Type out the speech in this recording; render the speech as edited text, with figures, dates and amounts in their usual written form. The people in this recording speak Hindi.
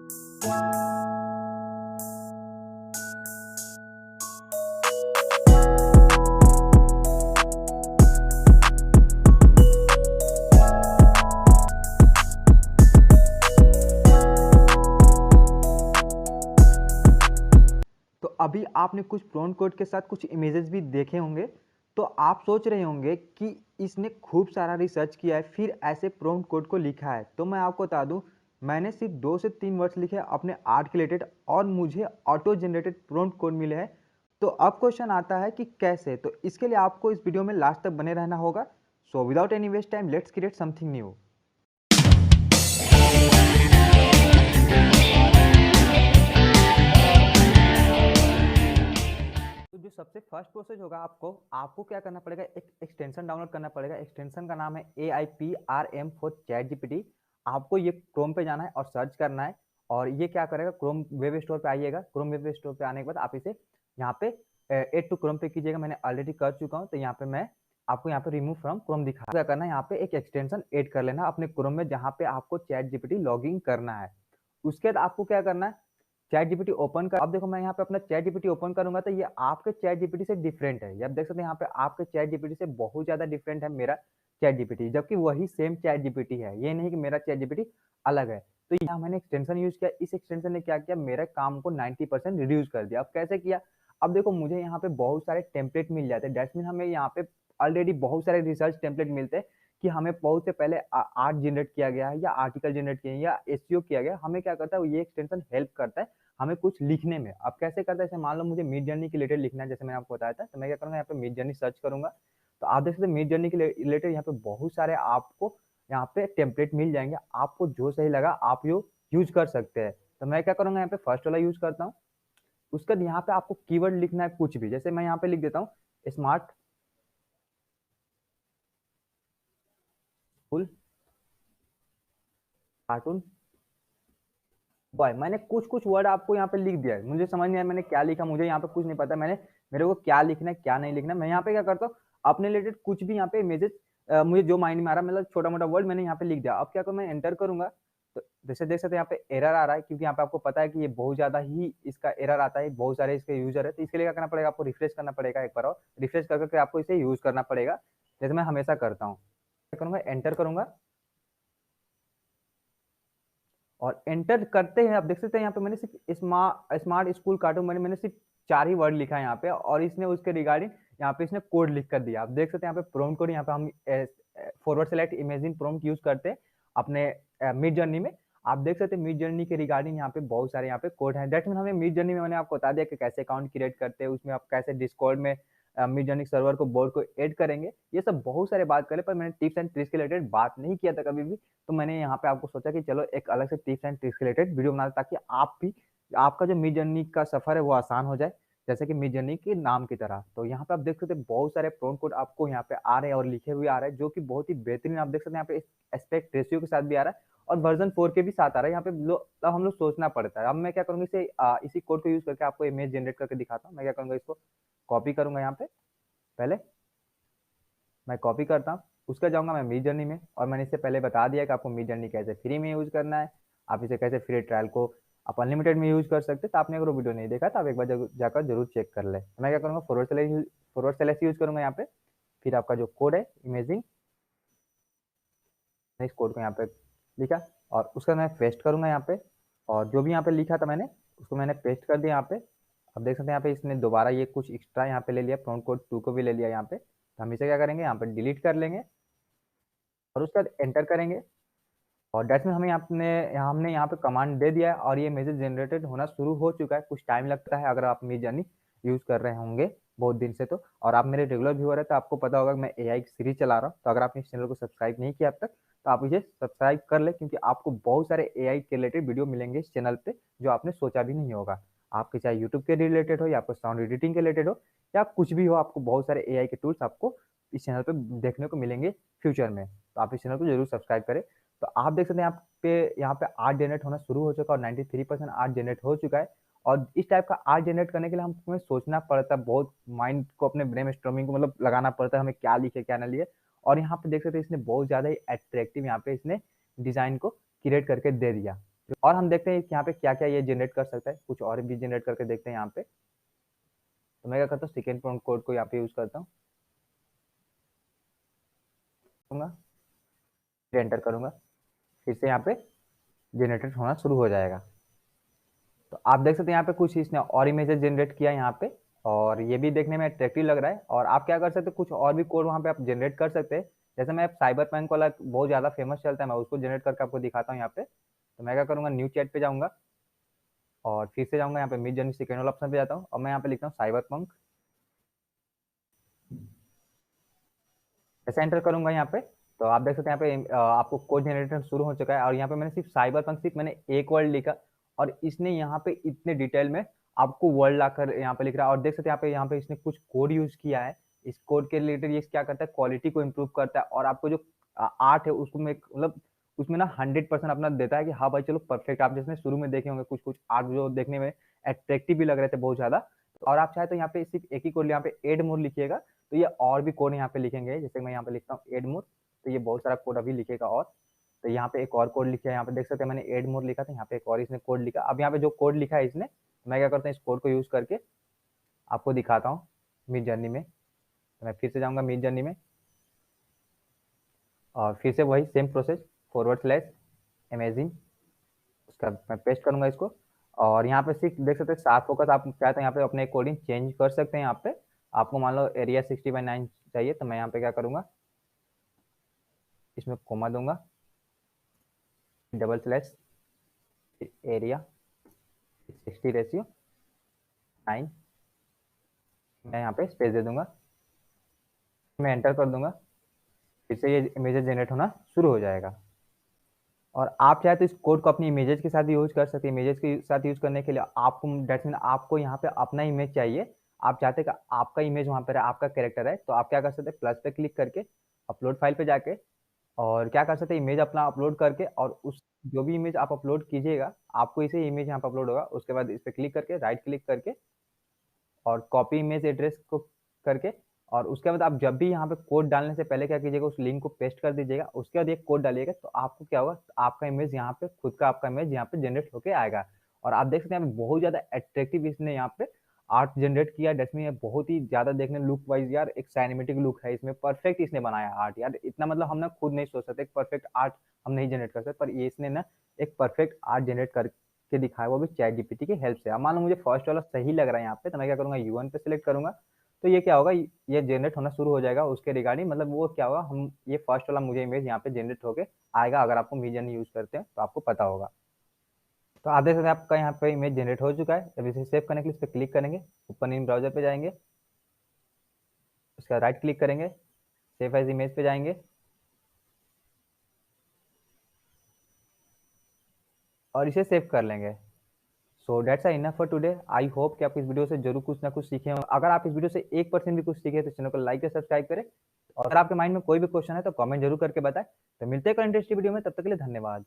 तो अभी आपने कुछ प्रॉम्प्ट कोड के साथ कुछ इमेजेस भी देखे होंगे, तो आप सोच रहे होंगे कि इसने खूब सारा रिसर्च किया है फिर ऐसे प्रॉम्प्ट कोड को लिखा है। तो मैं आपको बता दूं, मैंने सिर्फ 2 से 3 वर्ड्स लिखे अपने आर्ट के रिलेटेड और मुझे ऑटो जनरेटेड प्रॉम्प्ट कोड मिले हैं। तो अब क्वेश्चन आता है कि कैसे? तो इसके लिए आपको इस वीडियो में लास्ट तक बने रहना होगा। So without any waste time let's create something new. तो जो सबसे फर्स्ट प्रोसेस होगा, आपको क्या करना पड़ेगा, एक एक्सटेंशन डाउनलोड करना पड़ेगा। एक्सटेंशन का नाम है AIPRM फॉर चैट जीपीटी। आपको ये क्रोम पे जाना है और सर्च करना है, और ये क्या करेगा, क्रोम वेब स्टोर पे आइएगा। क्रोम वेब स्टोर पे आने के बाद आप इसे यहाँ पे एड टू क्रोम पे कीजिएगा। मैंने ऑलरेडी कर चुका हूँ, तो यहाँ पे मैं आपको यहाँ पे रिमूव फ्रॉम क्रोम दिखा। क्या करना है, यहाँ पे एक एक्सटेंशन एड कर लेना अपने क्रोम में जहाँ पे आपको चैट जीपीटी लॉगिन करना है। उसके बाद आपको क्या करना है, चैट जीपीटी ओपन कर। अब देखो मैं यहाँ पे अपना चैट जीपीटी ओपन करूंगा तो ये आपके चैट जीपीटी से डिफरेंट है। ये आप देख सकते हैं यहाँ पे आपके चैट जीपीटी से बहुत ज्यादा डिफरेंट है मेरा चैट जीपीटी, जबकि वही सेम चैट जीपीटी है। ये नहीं कि मेरा चैट जीपीटी अलग है। तो यहाँ मैंने एक्सटेंशन यूज किया। इस एक्सटेंशन ने क्या किया, मेरे काम को 90% रिड्यूस कर दिया। अब कैसे किया, अब देखो मुझे यहाँ पे बहुत सारे टेम्पलेट मिल जाते हैं। डेट्स मीन हमें यहाँ पे ऑलरेडी बहुत सारे रिसर्च टेम्पलेट मिलते हैं कि हमें बहुत से पहले आर्ट जनरेट किया गया है या आर्टिकल जनरेट किया है या एसईओ किया गया। हमें क्या करता है, ये एक्सटेंशन हेल्प करता है हमें कुछ लिखने में। अब कैसे करता है, जैसे मान लो मुझे मिड जर्नी के रिलेटेड लिखना है, जैसे मैंने आपको बताया था, तो मैं क्या करूंगा, यहाँ पे मिड जर्नी सर्च करूंगा। तो आप देख सकते हैं मिड जर्नी के रिलेटेड यहाँ पे बहुत सारे आपको यहाँ पे टेम्पलेट मिल जाएंगे। आपको जो सही लगा आप यो यूज कर सकते हैं। तो मैं क्या करूंगा, यहाँ पे फर्स्ट वाला यूज करता हूँ। उसके बाद यहाँ पे आपको कीवर्ड लिखना है कुछ भी, जैसे मैं यहाँ पे लिख देता हूँ स्मार्ट फुल कार्टून बॉय। मैंने कुछ कुछ वर्ड आपको यहाँ पे लिख दिया है। मुझे समझ नहीं आया मैंने क्या लिखा, मुझे यहाँ पे कुछ नहीं पता मैंने मेरे को क्या लिखना है क्या नहीं लिखना। मैं यहाँ पे क्या करता हूँ, अपने रिलेटेड कुछ भी यहाँ पे इमेजेस मुझे जो माइंड में आ रहा है, मतलब छोटा मोटा वर्ड मैंने यहाँ पे लिख दिया। अब क्या करूँ, मैं एंटर करूंगा तो जैसे देख सकते हैं यहाँ पे एरर आ रहा है, क्योंकि यहाँ पे आपको पता है कि ये बहुत ज्यादा ही इसका एरर आता है, बहुत सारे इसके यूजर है। तो इसके लिए क्या करना पड़ेगा, आपको रिफ्रेश करना पड़ेगा एक बार, और रिफ्रेश करके आपको इसे यूज करना पड़ेगा, जैसे मैं हमेशा करता हूँ। क्या करूंगा, एंटर करूंगा, और एंटर करते हैं आप देख सकते हैं यहाँ पे मैंने सिर्फ स्मार्ट स्कूल कार्टून मैंने सिर्फ 4 ही वर्ड लिखा है यहाँ पे, और इसने उसके रिगार्डिंग यहाँ पे इसने कोड लिख कर दिया। आप देख सकते हैं यहाँ पे प्रॉम्प्ट कोड, यहाँ पे हम forward select imagine prompt use करते हैं अपने मिड जर्नी में। आप देख सकते हैं मिड जर्नी के रिगार्डिंग यहाँ पे बहुत सारे यहाँ पे कोड है। दैट मीन हमें मिड जर्नी में मैंने आपको बता दिया कि कैसे अकाउंट क्रिएट करते हैं, उसमें आप कैसे डिस्कॉर्ड में मिड जर्नी सर्वर को बोर्ड को ऐड करेंगे। ये सब बहुत सारे बात करें, पर मैंने टिप्स एंड ट्रिक्स के रिलेटेड बात नहीं किया था कभी भी। तो मैंने यहाँ पे आपको सोचा कि चलो एक अलग से tips and tricks related video बना, ताकि आप भी आपका जो मिड जर्नी का सफर है वो आसान हो जाए, जैसे कि मिड जर्नी के नाम की तरह। तो यहाँ पे आप देख सकते हैं बहुत सारे प्रॉम्प्ट कोड आपको यहाँ पे आ रहे हैं और लिखे हुए आ रहे हैं, जो कि बहुत ही बेहतरीन। आप देख सकते हैं यहाँ पे एस्पेक्ट रेशियो के साथ भी आ रहा है और वर्जन 4 के भी साथ आ रहा है। यहाँ पे हम लोग सोचना पड़ता है। अब मैं क्या करूंगा, इसी कोड को यूज करके आपको इमेज जनरेट करके दिखाता हूँ। मैं क्या करूंगा, इसको कॉपी करूंगा। यहाँ पे पहले मैं कॉपी करता हूँ, उसका जाऊंगा मैं मिड जर्नी में, और मैंने इससे पहले बता दिया कि आपको मिड जर्नी कैसे फ्री में यूज करना है। आप इसे कैसे फ्री ट्रायल को आप अनलिमिटेड में यूज कर सकते हैं। तो आपने अगर वो वीडियो नहीं देखा तो आप एक बार जाकर जरूर चेक कर ले। मैं क्या करूंगा, फॉरवर्ड स्लैश यूज करूंगा यहाँ पे। फिर आपका जो कोड है इमेजिंग, इस कोड को यहाँ पे लिखा, और उसका मैं पेस्ट करूंगा यहाँ पे। और जो भी यहाँ पे लिखा था मैंने उसको मैंने पेस्ट कर दिया यहाँ पे। अब देख सकते हैं यहाँ पे इसने दोबारा ये कुछ एक्स्ट्रा यहाँ पे ले लिया, प्रॉम्प्ट कोड 2 को भी ले लिया यहाँ पे। तो हम इसे क्या करेंगे, यहाँ पे डिलीट कर लेंगे और उसके बाद एंटर करेंगे। और डेट्स में हमने यहाँ पे कमांड दे दिया है, और ये मैसेज जनरेटेड होना शुरू हो चुका है। कुछ टाइम लगता है अगर आप मिड जर्नी यूज कर रहे होंगे बहुत दिन से, तो और आप मेरे रेगुलर व्यूअर है तो आपको पता होगा कि मैं एआई की सीरीज चला रहा हूँ। तो अगर आपने इस चैनल को सब्सक्राइब नहीं किया अब तक, तो आप इसे सब्सक्राइब कर ले, क्योंकि आपको बहुत सारे एआई के रिलेटेड वीडियो मिलेंगे इस चैनल पे जो आपने सोचा भी नहीं होगा। आपके चाहे यूट्यूब के रिलेटेड हो या आपको साउंड एडिटिंग के रिलेटेड हो या कुछ भी हो, आपको बहुत सारे एआई के टूल्स आपको इस चैनल पे देखने को मिलेंगे फ्यूचर में। तो आप इस चैनल को जरूर सब्सक्राइब करें। तो आप देख सकते हैं यहाँ पे आर्ट जनरेट होना शुरू हो चुका है, और 93% आर्ट जनरेट हो चुका है। और इस टाइप का आर्ट जनरेट करने के लिए हमें सोचना पड़ता है, बहुत माइंड को अपने ब्रेन स्टॉर्मिंग को मतलब लगाना पड़ता है, हमें क्या लिखे क्या ना लिए। और यहाँ पे देख सकते हैं इसने बहुत ज्यादा ही अट्रैक्टिव यहाँ पे इसने डिजाइन को क्रिएट करके दे दिया। और हम देखते हैं कि यहाँ पे क्या क्या ये जनरेट कर सकता है, कुछ और भी जनरेट करके देखते हैं यहाँ पे। तो मैं क्या करता हूँ, सेकेंड प्रॉम्प्ट कोड को यहाँ पे यूज करता हूँ, एंटर करूंगा, फिर से यहाँ पे जनरेटेड होना शुरू हो जाएगा। तो आप देख सकते हैं यहाँ पे कुछ इसने और इमेजेस जनरेट किया यहाँ पे, और ये भी देखने में अट्रैक्टिव लग रहा है। और आप क्या कर सकते हैं, कुछ और भी कोड वहाँ पे आप जनरेट कर सकते हैं। जैसे मैं साइबर पैंक वाला बहुत ज्यादा फेमस चलता है, मैं उसको जनरेट करके आपको दिखाता हूँ यहाँ पे। तो मैं क्या करूंगा, न्यू चैट पे जाऊंगा और फिर से जाऊंगा यहाँ पे मिड जर्नी सेकेंड वाला ऑप्शन पे जाता हूँ, और मैं यहाँ पे लिखता हूँ साइबर पंक। ऐसे एंटर करूंगा यहाँ पे, तो आप देख सकते हैं यहाँ पे आपको कोड जनरेटर शुरू हो चुका है। और यहाँ पे मैंने सिर्फ साइबर पंक सिर्फ मैंने एक वर्ड लिखा, और इसने यहाँ पे इतने डिटेल में आपको वर्ड लाकर यहाँ पे लिख रहा है। और देख सकते हैं यहाँ पे इसने कुछ कोड यूज किया है। इस कोड के रिलेटेड ये क्या करता है, क्वालिटी को इम्प्रूव करता है, और आपको जो आर्ट है उसको में मतलब उसमें ना 100% अपना देता है कि हाँ भाई चलो परफेक्ट। आप जैसे शुरू में देखे होंगे कुछ कुछ आर्ट जो देखने में अट्रैक्टिव भी लग रहे थे बहुत ज्यादा। और आप चाहे तो यहाँ पे सिर्फ एक ही कोड यहाँ पे एड मोर लिखिएगा, तो ये और भी कोड यहाँ पे लिखेंगे। जैसे मैं यहाँ पे लिखता हूँ एड मोर, तो ये बहुत सारा कोड अभी लिखेगा। और तो यहाँ पे एक और कोड लिखा है, यहाँ पे देख सकते हैं मैंने एड मोर लिखा था, यहाँ पे एक और इसने कोड लिखा। अब यहाँ पे जो कोड लिखा है इसने, मैं क्या करता हूँ, इस कोड को यूज करके आपको दिखाता हूँ मिड जर्नी में। तो मैं फिर से जाऊंगा मिड जर्नी में, और फिर से वही सेम प्रोसेस, / अमेजिंग, उसका मैं पेस्ट करूंगा इसको। और यहाँ पे सिर्फ देख सकते हैं साफ फोकस, आप चाहते हैं यहाँ पे अपने कोडिंग चेंज कर सकते हैं। यहाँ पे आपको मान लो एरिया 60/9 चाहिए, तो मैं यहाँ पे क्या करूंगा, इसमें कोमा दूंगा, / एरिया 60/9, मैं यहाँ पे स्पेस दे दूंगा, मैं एंटर कर दूंगा, फिर से ये इमेजेस जनरेट होना शुरू हो जाएगा। और आप चाहे तो इस कोड को अपनी इमेजेस के साथ यूज कर सकते हैं। इमेजेस के साथ यूज करने के लिए आपको डेट मीन आपको यहाँ पे अपना इमेज चाहिए, आप चाहते हैं कि आपका इमेज वहाँ पर है, आपका कैरेक्टर है, तो आप क्या कर सकते हैं, प्लस पे क्लिक करके अपलोड फाइल पे जाके और क्या कर सकते हैं, इमेज अपना अपलोड करके, और उस जो भी इमेज आप अपलोड कीजिएगा आपको इसे इमेज यहाँ पर अपलोड होगा। उसके बाद इस पर क्लिक करके राइट क्लिक करके और कॉपी इमेज एड्रेस को करके, और उसके बाद आप जब भी यहाँ पे कोड डालने से पहले क्या कीजिएगा, उस लिंक को पेस्ट कर दीजिएगा। उसके बाद एक कोड डालिएगा, तो आपको क्या होगा, आपका इमेज यहाँ पे खुद का आपका इमेज यहाँ पे जनरेट होके आएगा। और आप देख सकते हैं बहुत ज्यादा अट्रैक्टिव इसने यहाँ पे आर्ट जनरेट किया। डेस्मी बहुत ही ज्यादा देखने लुक वाइज यार एक साइनेमेटिक लुक है इसमें, परफेक्ट इसने बनाया आर्ट यार। इतना मतलब हम ना खुद नहीं सोच सकते, एक परफेक्ट आर्ट हम नहीं जनरेट कर सकते, पर ये इसने ना एक परफेक्ट आर्ट जनरेट करके दिखाया, वो भी चैट जीपीटी की हेल्प से। अब मान लो मुझे फर्स्ट वाला सही लग रहा है यहाँ पे, तो मैं क्या करूंगा, U1 पे सिलेक्ट करूंगा, तो ये क्या होगा, ये जनरेट होना शुरू हो जाएगा उसके रिगार्डिंग। मतलब वो क्या होगा, हम ये फर्स्ट वाला मुझे इमेज यहाँ पे जनरेट होके आएगा। अगर आपको मिडजर्नी यूज करते हैं तो आपको पता होगा। तो आप देख सकते हैं आपका यहाँ पे इमेज जनरेट हो चुका है। अब इसे सेव करने के लिए इस पर क्लिक करेंगे, ओपन इन ब्राउजर पे जाएंगे, उसका राइट क्लिक करेंगे, सेव एज इमेज पे जाएंगे, और इसे सेव कर लेंगे। So that's enough for today. I hope कि आप इस वीडियो से जरूर कुछ ना कुछ सीखे हो। अगर आप इस वीडियो से 1% भी कुछ सीखे तो चैनल को लाइक या सब्सक्राइब करें, और अगर आपके माइंड में कोई भी क्वेश्चन है तो कमेंट जरूर करके बताएं। तो मिलते हैं इंटरेस्टिंग वीडियो में, तब तक के लिए धन्यवाद।